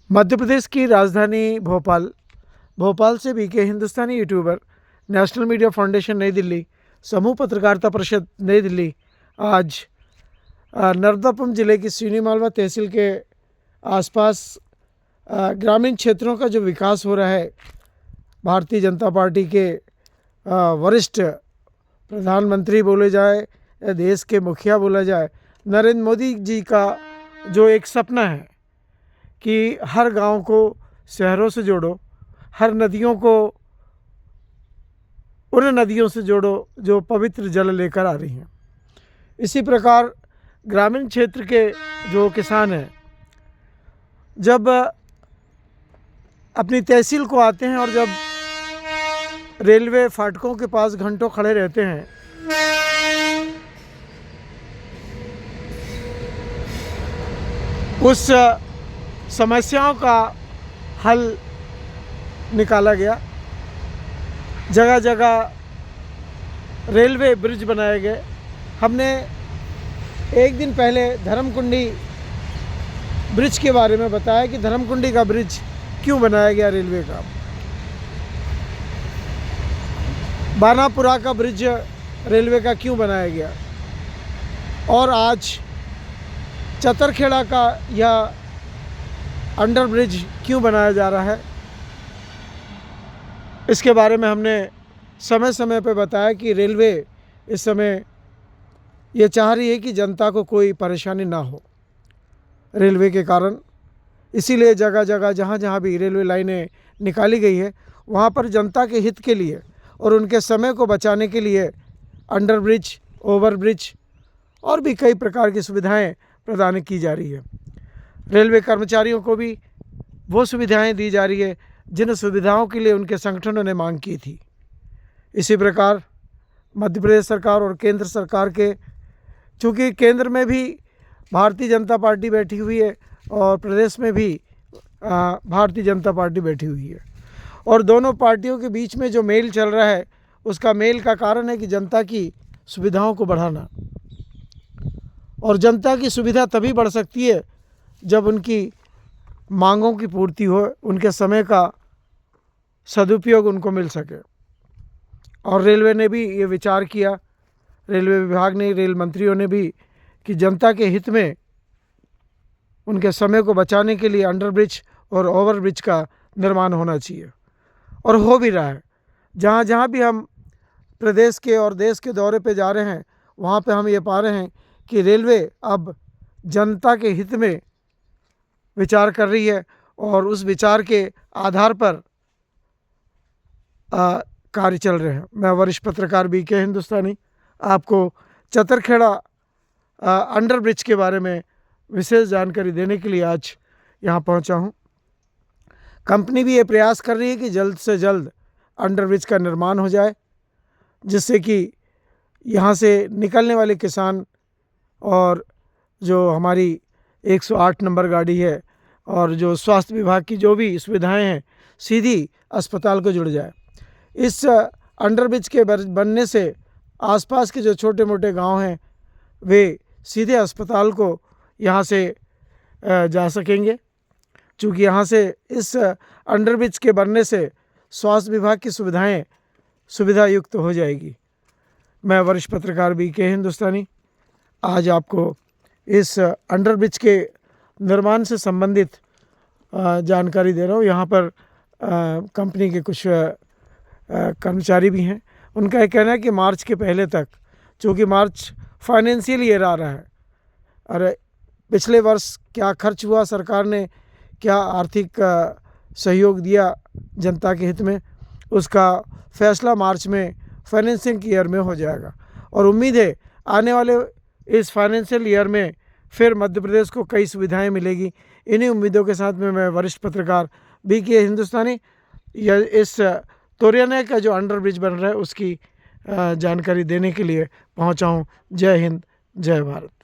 मध्य प्रदेश की राजधानी भोपाल से बीके हिंदुस्तानी यूट्यूबर, नेशनल मीडिया फाउंडेशन नई दिल्ली, समूह पत्रकारिता परिषद नई दिल्ली आज नर्मदापुरम जिले की सिवनी मालवा तहसील के आसपास ग्रामीण क्षेत्रों का जो विकास हो रहा है, भारतीय जनता पार्टी के वरिष्ठ प्रधानमंत्री बोले जाए या देश के मुखिया बोला जाए, नरेंद्र मोदी जी का जो एक सपना है कि हर गांव को शहरों से जोड़ो, हर नदियों को उन नदियों से जोड़ो जो पवित्र जल लेकर आ रही हैं। इसी प्रकार ग्रामीण क्षेत्र के जो किसान हैं, जब अपनी तहसील को आते हैं और जब रेलवे फाटकों के पास घंटों खड़े रहते हैं, उस समस्याओं का हल निकाला गया। जगह जगह रेलवे ब्रिज बनाए गए। हमने एक दिन पहले धर्मकुंडी ब्रिज के बारे में बताया कि धर्मकुंडी का ब्रिज क्यों बनाया गया रेलवे का। बानापुरा का ब्रिज रेलवे का क्यों बनाया गया, और आज चतरखेड़ा का यह अंडर ब्रिज क्यों बनाया जा रहा है, इसके बारे में हमने समय समय पर बताया कि रेलवे इस समय ये चाह रही है कि जनता को कोई परेशानी ना हो रेलवे के कारण। इसीलिए जगह जगह जहाँ जहाँ भी रेलवे लाइनें निकाली गई है, वहाँ पर जनता के हित के लिए और उनके समय को बचाने के लिए अंडर ब्रिज, ओवर ब्रिज और भी कई प्रकार की सुविधाएं प्रदान की जा रही है। रेलवे कर्मचारियों को भी वो सुविधाएं दी जा रही है जिन सुविधाओं के लिए उनके संगठनों ने मांग की थी। इसी प्रकार मध्य प्रदेश सरकार और केंद्र सरकार के, चूँकि केंद्र में भी भारतीय जनता पार्टी बैठी हुई है और प्रदेश में भी भारतीय जनता पार्टी बैठी हुई है, और दोनों पार्टियों के बीच में जो मेल चल रहा है, उसका मेल का कारण है कि जनता की सुविधाओं को बढ़ाना। और जनता की सुविधा तभी बढ़ सकती है जब उनकी मांगों की पूर्ति हो, उनके समय का सदुपयोग उनको मिल सके। और रेलवे ने भी ये विचार किया, रेलवे विभाग ने, रेल मंत्रियों ने भी, कि जनता के हित में उनके समय को बचाने के लिए अंडर ब्रिज और ओवर ब्रिज का निर्माण होना चाहिए, और हो भी रहा है। जहाँ जहाँ भी हम प्रदेश के और देश के दौरे पे जा रहे हैं, वहाँ पे हम ये पा रहे हैं कि रेलवे अब जनता के हित में विचार कर रही है और उस विचार के आधार पर कार्य चल रहे हैं। मैं वरिष्ठ पत्रकार बीके हिंदुस्तानी आपको चतरखेड़ा अंडर ब्रिज के बारे में विशेष जानकारी देने के लिए आज यहाँ पहुँचा हूँ। कंपनी भी ये प्रयास कर रही है कि जल्द से जल्द अंडर ब्रिज का निर्माण हो जाए, जिससे कि यहाँ से निकलने वाले किसान और जो हमारी 108 नंबर गाड़ी है और जो स्वास्थ्य विभाग की जो भी सुविधाएं हैं, सीधी अस्पताल को जुड़ जाए। इस अंडर ब्रिज के बनने से आसपास के जो छोटे मोटे गांव हैं, वे सीधे अस्पताल को यहाँ से जा सकेंगे, क्योंकि यहाँ से इस अंडर ब्रिज के बनने से स्वास्थ्य विभाग की सुविधा युक्त हो जाएगी। मैं वरिष्ठ पत्रकार बीके हिंदुस्तानी आज आपको इस अंडर ब्रिज के निर्माण से संबंधित जानकारी दे रहा हूँ। यहाँ पर कंपनी के कुछ कर्मचारी भी हैं। उनका ये कहना है कि मार्च के पहले तक, चूँकि मार्च फाइनेंशियल ईयर आ रहा है, और पिछले वर्ष क्या खर्च हुआ, सरकार ने क्या आर्थिक सहयोग दिया जनता के हित में, उसका फैसला मार्च में फाइनेंशियल ईयर में हो जाएगा। और उम्मीद है आने वाले इस फाइनेंशियल ईयर में फिर मध्य प्रदेश को कई सुविधाएं मिलेगी। इन्हीं उम्मीदों के साथ में मैं वरिष्ठ पत्रकार बीके हिंदुस्तानी या इस तोरियाना का जो अंडर ब्रिज बन रहा है उसकी जानकारी देने के लिए पहुंचा हूं। जय हिंद, जय भारत।